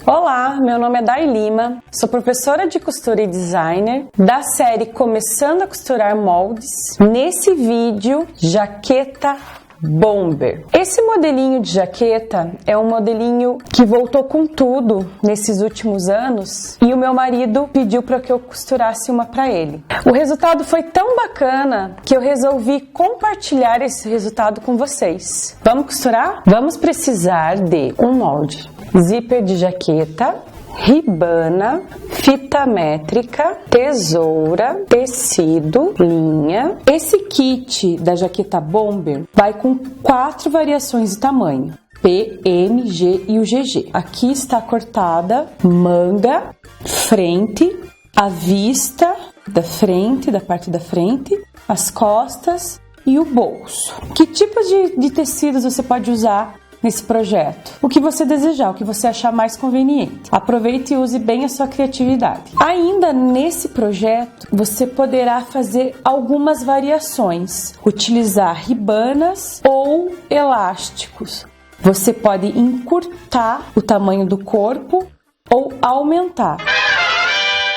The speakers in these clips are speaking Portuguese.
Olá, meu nome é Day Lima, sou professora de costura e designer da série Começando a Costurar Moldes. Nesse vídeo, jaqueta bomber. Esse modelinho de jaqueta é um modelinho que voltou com tudo nesses últimos anos e o meu marido pediu para que eu costurasse uma para ele. O resultado foi tão bacana que eu resolvi compartilhar esse resultado com vocês. Vamos costurar? Vamos precisar de um molde, zíper de jaqueta, ribana, fita métrica, tesoura, tecido, linha. Esse kit da jaqueta bomber vai com 4 variações de tamanho: P, M, G e o GG. Aqui está cortada manga, frente, a vista da frente, da parte da frente, as costas e o bolso. Que tipos de tecidos você pode usar nesse projeto? O que você desejar, o que você achar mais conveniente. Aproveite e use bem a sua criatividade. Ainda nesse projeto, você poderá fazer algumas variações, utilizar ribanas ou elásticos. Você pode encurtar o tamanho do corpo ou aumentar.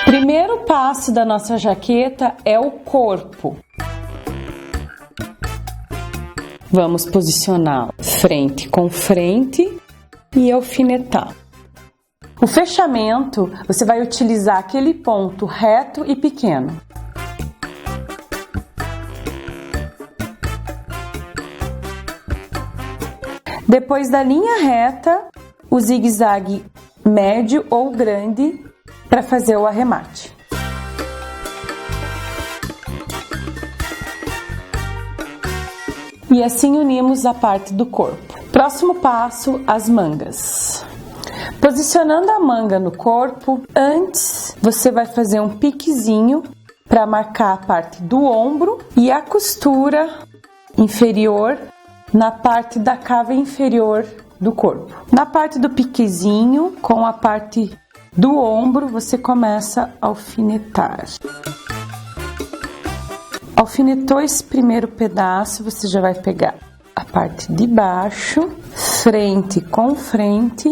Primeiro passo da nossa jaqueta é o corpo. Vamos posicionar frente com frente e alfinetar. O fechamento, você vai utilizar aquele ponto reto e pequeno. Depois da linha reta, o zigue-zague médio ou grande para fazer o arremate. E assim unimos a parte do corpo. Próximo passo, as mangas. Posicionando a manga no corpo, antes você vai fazer um piquezinho para marcar a parte do ombro e a costura inferior na parte da cava inferior do corpo. Na parte do piquezinho, com a parte do ombro, você começa a alfinetar. Alfinetou esse primeiro pedaço, você já vai pegar a parte de baixo, frente com frente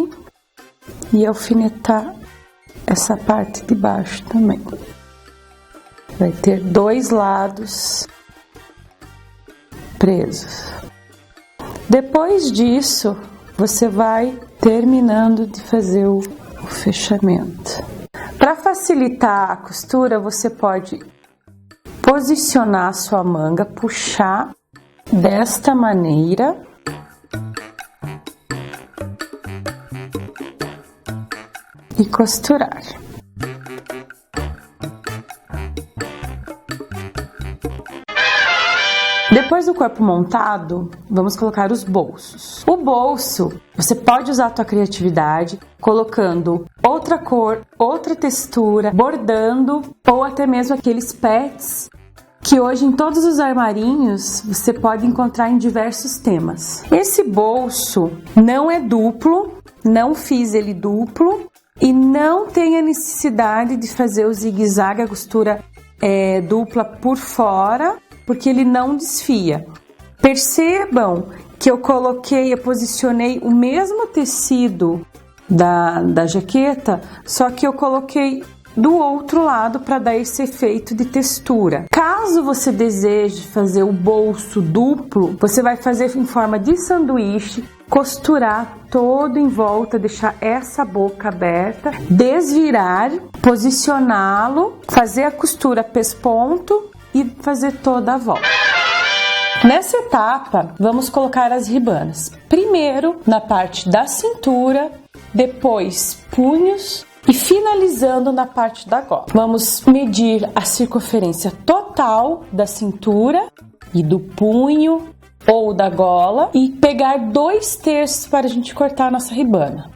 e alfinetar essa parte de baixo também. Vai ter 2 lados presos. Depois disso, você vai terminando de fazer o fechamento. Para facilitar a costura, você pode posicionar a sua manga, puxar desta maneira e costurar. Depois do corpo montado, vamos colocar os bolsos. O bolso, você pode usar a tua criatividade, colocando outra cor, outra textura, bordando ou até mesmo aqueles pets que hoje em todos os armarinhos você pode encontrar em diversos temas. Esse bolso não é duplo, não fiz ele duplo e não tem a necessidade de fazer o zigue-zague, a costura dupla por fora, porque ele não desfia. Percebam que eu posicionei o mesmo tecido da jaqueta, só que eu coloquei do outro lado para dar esse efeito de textura. Caso você deseje fazer o bolso duplo, você vai fazer em forma de sanduíche, costurar todo em volta, deixar essa boca aberta, desvirar, posicioná-lo, fazer a costura pesponto e fazer toda a volta. Nessa etapa, vamos colocar as ribanas. Primeiro na parte da cintura, depois punhos e finalizando na parte da gola. Vamos medir a circunferência total da cintura e do punho ou da gola e pegar 2/3 para a gente cortar a nossa ribana.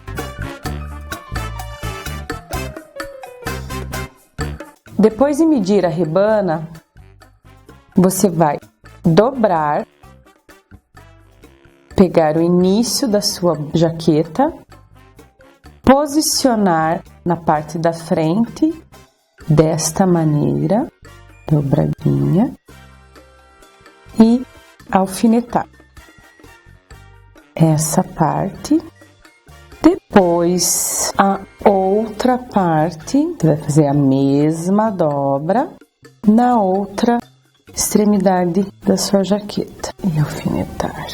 Depois de medir a ribana, você vai dobrar, pegar o início da sua jaqueta, posicionar na parte da frente desta maneira, dobradinha, e alfinetar essa parte Depois, a outra parte, você vai fazer a mesma dobra na outra extremidade da sua jaqueta e alfinetar.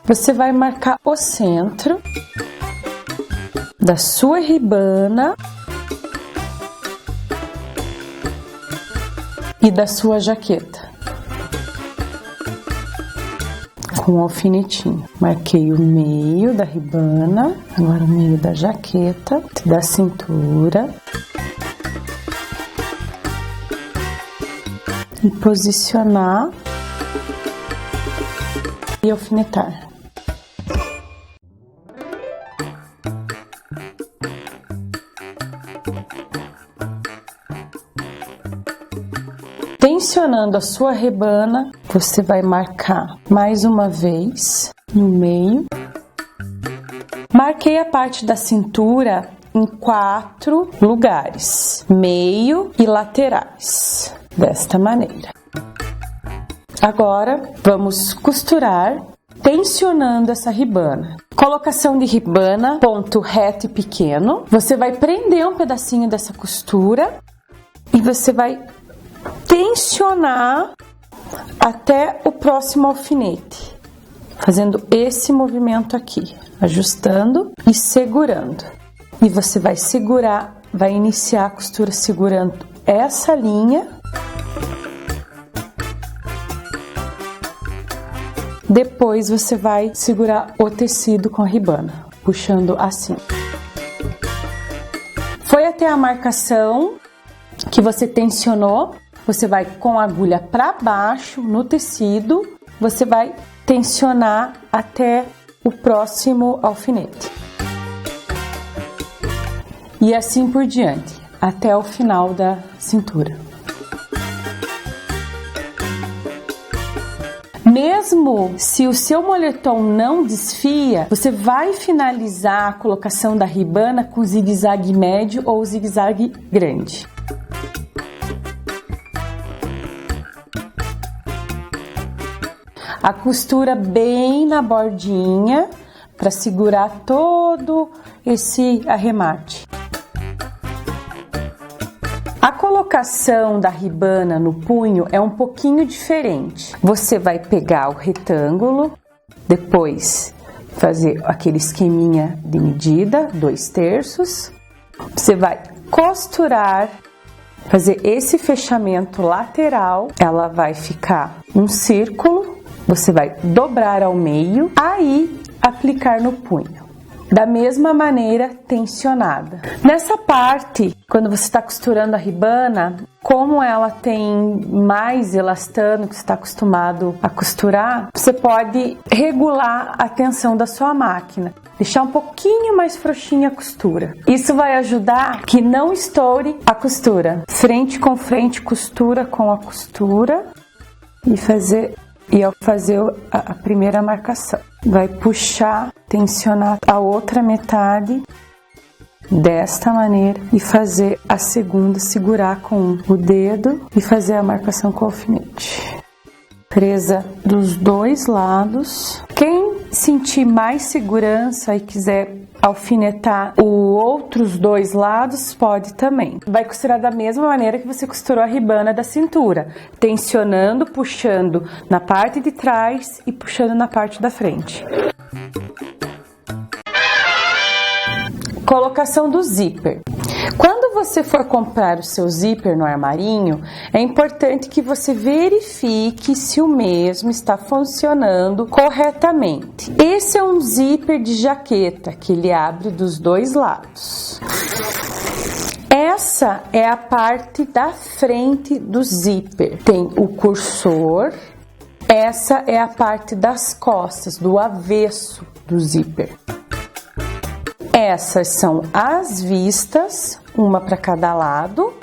Você vai marcar o centro da sua ribana e da sua jaqueta com um alfinetinho. Marquei o meio da ribana, agora o meio da jaqueta, da cintura e posicionar e alfinetar. Tensionando a sua rebana, você vai marcar mais uma vez no meio. Marquei a parte da cintura em 4 lugares, meio e laterais, desta maneira. Agora, vamos costurar tensionando essa ribana. Colocação de ribana, ponto reto e pequeno. Você vai prender um pedacinho dessa costura e você vai tensionar até o próximo alfinete, fazendo esse movimento aqui, ajustando e segurando. E você vai segurar, vai iniciar a costura segurando essa linha. Depois você vai segurar o tecido com a ribana, puxando assim. Foi até a marcação que você tensionou. Você vai com a agulha para baixo no tecido, você vai tensionar até o próximo alfinete. E assim por diante, até o final da cintura. Mesmo se o seu moletom não desfia, você vai finalizar a colocação da ribana com zigue-zague médio ou zigue-zague grande. A costura bem na bordinha para segurar todo esse arremate. A colocação da ribana no punho é um pouquinho diferente. Você vai pegar o retângulo, depois fazer aquele esqueminha de medida, 2/3. Você vai costurar, fazer esse fechamento lateral, ela vai ficar um círculo. Você vai dobrar ao meio, aí aplicar no punho. Da mesma maneira, tensionada. Nessa parte, quando você está costurando a ribana, como ela tem mais elastano que você está acostumado a costurar, você pode regular a tensão da sua máquina. Deixar um pouquinho mais frouxinha a costura. Isso vai ajudar que não estoure a costura. Frente com frente, costura com a costura e ao fazer a primeira marcação, vai puxar, tensionar a outra metade desta maneira e fazer a segunda, segurar com o dedo e fazer a marcação com o alfinete. Presa dos dois lados. Quem sentir mais segurança e quiser alfinetar os outros dois lados, pode também. Vai costurar da mesma maneira que você costurou a ribana da cintura, tensionando, puxando na parte de trás e puxando na parte da frente. Colocação do zíper. Quando você for comprar o seu zíper no armarinho, é importante que você verifique se o mesmo está funcionando corretamente. Esse é um zíper de jaqueta que ele abre dos dois lados. Essa é a parte da frente do zíper. Tem o cursor. Essa é a parte das costas, do avesso do zíper. Essas são as vistas, uma para cada lado.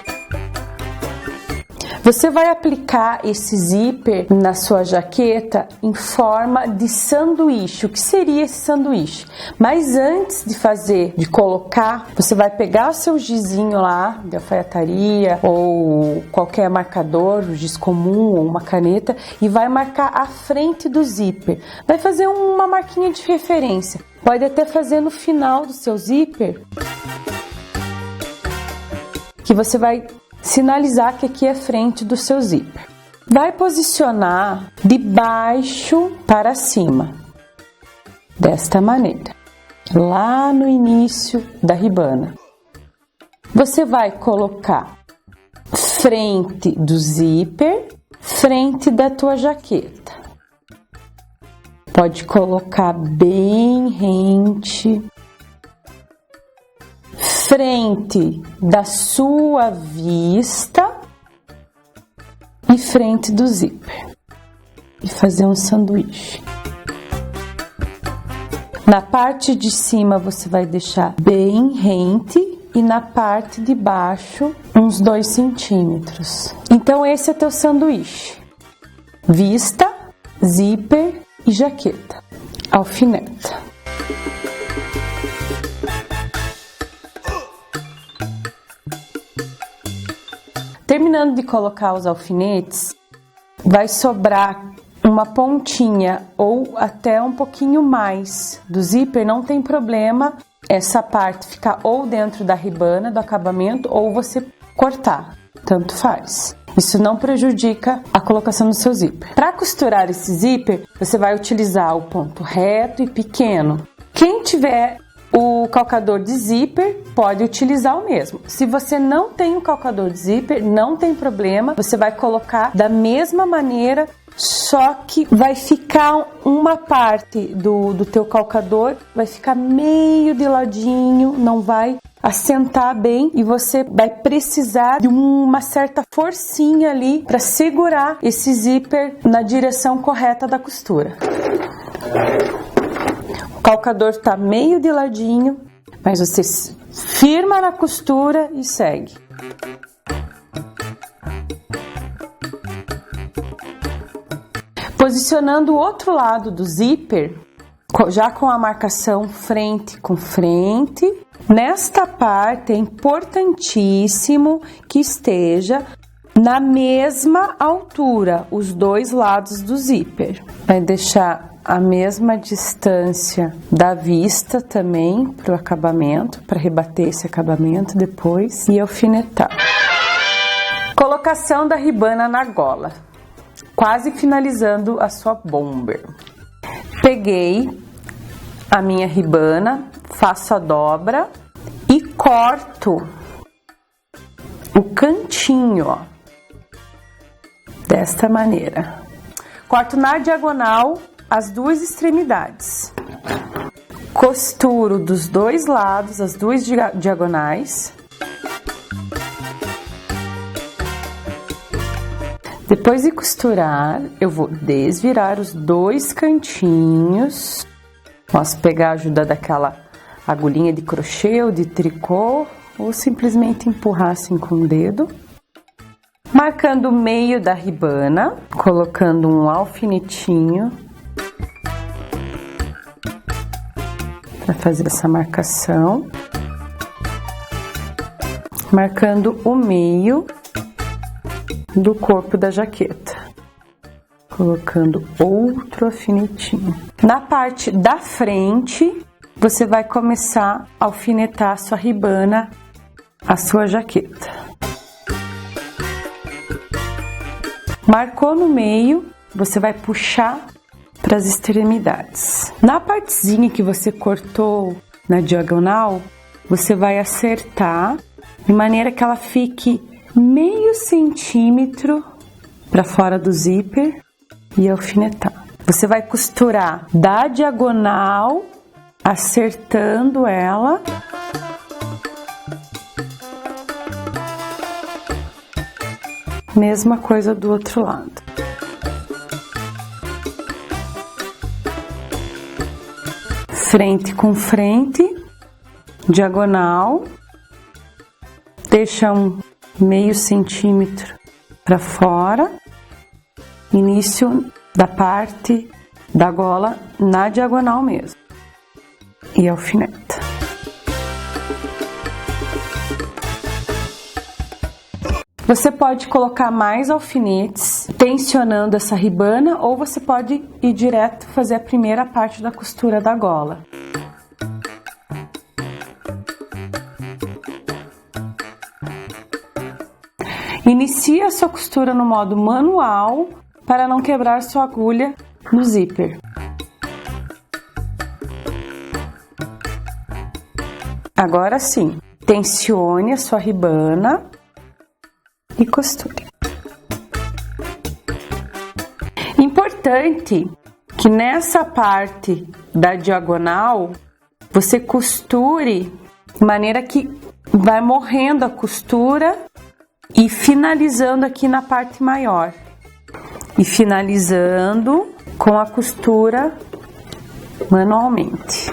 Você vai aplicar esse zíper na sua jaqueta em forma de sanduíche. O que seria esse sanduíche? Mas antes de colocar, você vai pegar o seu gizinho lá de alfaiataria ou qualquer marcador, o giz comum ou uma caneta, e vai marcar a frente do zíper. Vai fazer uma marquinha de referência. Pode até fazer no final do seu zíper, que você vai sinalizar que aqui é a frente do seu zíper. Vai posicionar de baixo para cima, desta maneira, lá no início da ribana. Você vai colocar frente do zíper, frente da tua jaqueta. Pode colocar bem rente, frente da sua vista e frente do zíper, e fazer um sanduíche. Na parte de cima você vai deixar bem rente e na parte de baixo uns 2 centímetros. Então esse é teu sanduíche: vista, zíper e jaqueta. Alfineta. Terminando de colocar os alfinetes, vai sobrar uma pontinha ou até um pouquinho mais do zíper, não tem problema essa parte ficar ou dentro da ribana do acabamento ou você cortar, tanto faz. Isso não prejudica a colocação do seu zíper. Para costurar esse zíper, você vai utilizar o ponto reto e pequeno. Quem tiver o calcador de zíper pode utilizar o mesmo. Se você não tem o calcador de zíper, não tem problema, você vai colocar da mesma maneira, só que vai ficar uma parte do teu calcador, vai ficar meio de ladinho, não vai assentar bem e você vai precisar de uma certa forcinha ali para segurar esse zíper na direção correta da costura. O calcador está meio de ladinho, mas você firma na costura e segue. Posicionando o outro lado do zíper, já com a marcação frente com frente, nesta parte é importantíssimo que esteja na mesma altura os dois lados do zíper. Vai deixar a mesma distância da vista também para o acabamento, para rebater esse acabamento depois e alfinetar. Colocação da ribana na gola, quase finalizando a sua bomber. Peguei a minha ribana, faço a dobra e corto o cantinho, ó, desta maneira. Corto na diagonal as duas extremidades. Costuro dos dois lados, as duas diagonais. Depois de costurar, eu vou desvirar os dois cantinhos. Posso pegar a ajuda daquela agulhinha de crochê ou de tricô, ou simplesmente empurrar assim com o dedo. Marcando o meio da ribana, colocando um alfinetinho para fazer essa marcação. Marcando o meio do corpo da jaqueta, colocando outro alfinetinho. Na parte da frente, você vai começar a alfinetar a sua ribana, a sua jaqueta. Marcou no meio, você vai puxar para as extremidades. Na partezinha que você cortou na diagonal, você vai acertar de maneira que ela fique meio centímetro para fora do zíper e alfinetar. Você vai costurar da diagonal, acertando ela. Mesma coisa do outro lado. Frente com frente, diagonal, deixa um meio centímetro para fora, início da parte da gola na diagonal mesmo, e alfineta. Você pode colocar mais alfinetes tensionando essa ribana, ou você pode ir direto fazer a primeira parte da costura da gola. Inicie a sua costura no modo manual para não quebrar sua agulha no zíper. Agora sim, tensione a sua ribana e costure. Importante que nessa parte da diagonal você costure de maneira que vai morrendo a costura e finalizando aqui na parte maior. E finalizando com a costura manualmente.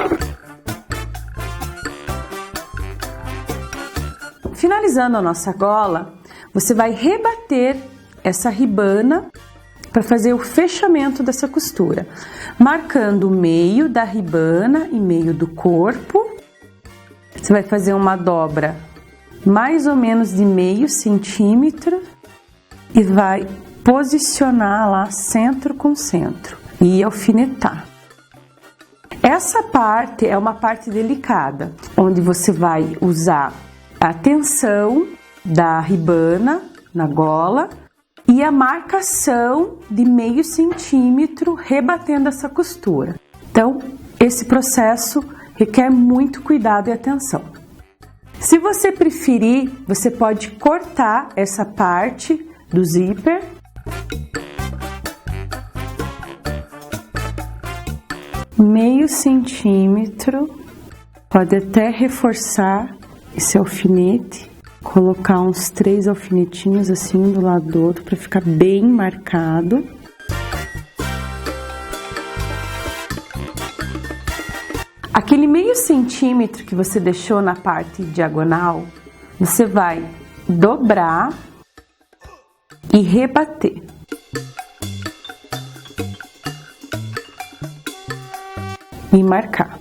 Finalizando a nossa gola, você vai rebater essa ribana para fazer o fechamento dessa costura, marcando o meio da ribana e meio do corpo. Você vai fazer uma dobra mais ou menos de meio centímetro e vai posicionar lá centro com centro e alfinetar. Essa parte é uma parte delicada, onde você vai usar a tensão da ribana na gola e a marcação de meio centímetro rebatendo essa costura. Então, esse processo requer muito cuidado e atenção. Se você preferir, você pode cortar essa parte do zíper meio centímetro, pode até reforçar esse alfinete, colocar uns 3 alfinetinhos assim um do lado do outro para ficar bem marcado. Aquele meio centímetro que você deixou na parte diagonal, você vai dobrar e rebater. E marcar.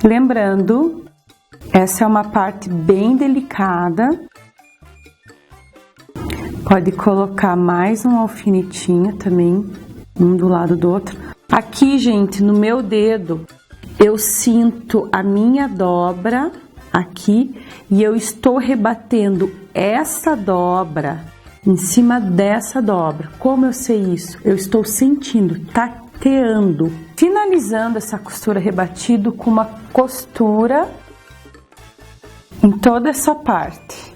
Lembrando, essa é uma parte bem delicada. Pode colocar mais um alfinetinho também, um do lado do outro. Aqui, gente, no meu dedo, eu sinto a minha dobra aqui e eu estou rebatendo essa dobra em cima dessa dobra. Como eu sei isso? Eu estou sentindo, tateando. Finalizando essa costura rebatido com uma costura em toda essa parte.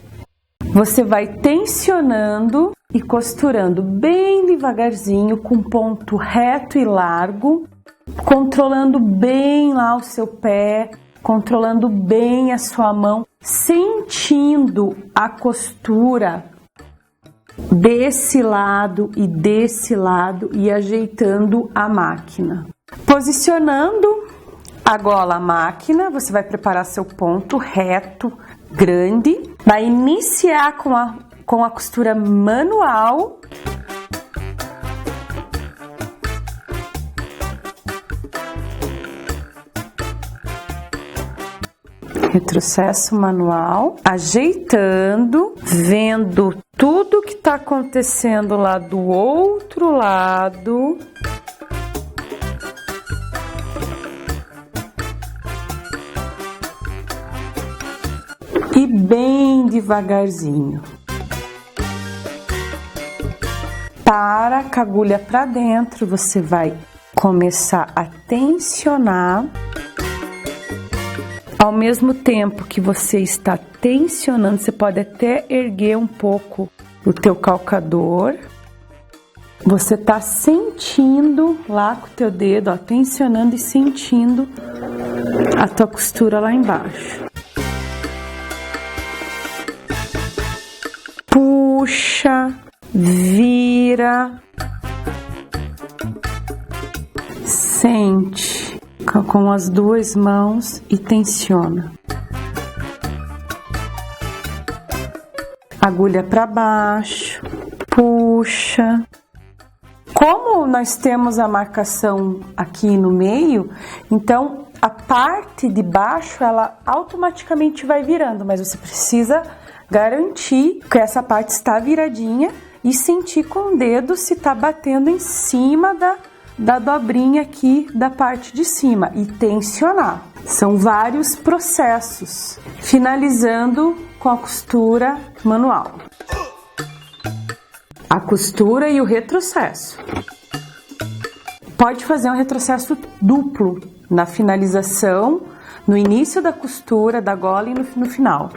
Você vai tensionando e costurando bem devagarzinho, com ponto reto e largo, controlando bem lá o seu pé, controlando bem a sua mão, sentindo a costura desse lado e ajeitando a máquina. Posicionando a gola à máquina, você vai preparar seu ponto reto, grande, vai iniciar com a costura manual. Retrocesso manual, ajeitando, vendo tudo que está acontecendo lá do outro lado. E bem devagarzinho. Para com a agulha para dentro, você vai começar a tensionar. Ao mesmo tempo que você está tensionando, você pode até erguer um pouco o teu calcador. Você está sentindo lá com o teu dedo, ó, tensionando e sentindo a tua costura lá embaixo. Puxa, vira, sente com as duas mãos e tensiona. agulha para baixo, puxa. Como nós temos a marcação aqui no meio, então a parte de baixo ela automaticamente vai virando, mas você precisa garantir que essa parte está viradinha e sentir com o dedo se está batendo em cima da dobrinha aqui da parte de cima e tensionar. São vários processos, finalizando com a costura manual. A costura e o retrocesso. Pode fazer um retrocesso duplo na finalização, no início da costura, da gola e no final.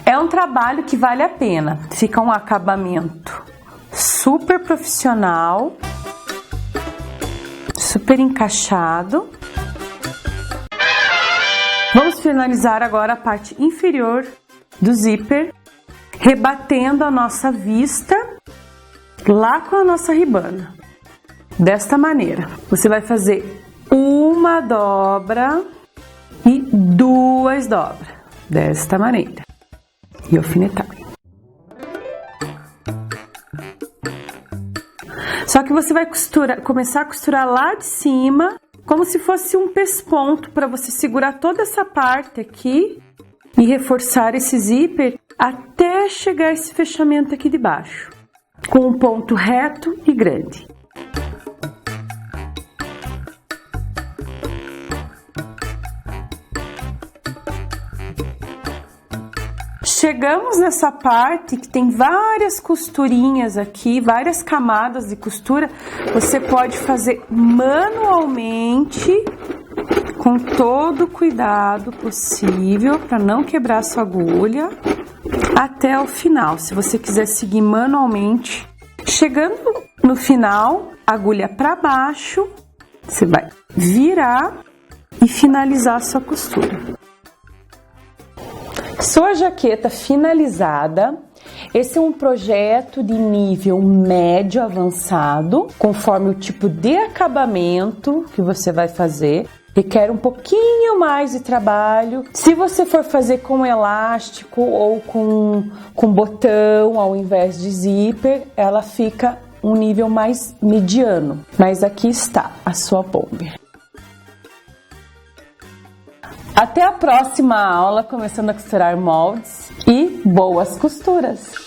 É um trabalho que vale a pena. Fica um acabamento super profissional, super encaixado. Vamos finalizar agora a parte inferior do zíper, rebatendo a nossa vista lá com a nossa ribana. Desta maneira, você vai fazer uma dobra e duas dobras. Desta maneira. E alfinetar. Só que você vai começar a costurar lá de cima, como se fosse um pesponto, para você segurar toda essa parte aqui e reforçar esse zíper até chegar esse fechamento aqui de baixo, com um ponto reto e grande. Chegamos nessa parte que tem várias costurinhas aqui, várias camadas de costura. Você pode fazer manualmente, com todo o cuidado possível, para não quebrar sua agulha, até o final. Se você quiser seguir manualmente, chegando no final, agulha para baixo, você vai virar e finalizar a sua costura. Sua jaqueta finalizada. Esse é um projeto de nível médio avançado, conforme o tipo de acabamento que você vai fazer. Requer um pouquinho mais de trabalho. Se você for fazer com elástico ou com botão ao invés de zíper, ela fica um nível mais mediano. Mas aqui está a sua bomber. Até a próxima aula, começando a costurar moldes, e boas costuras!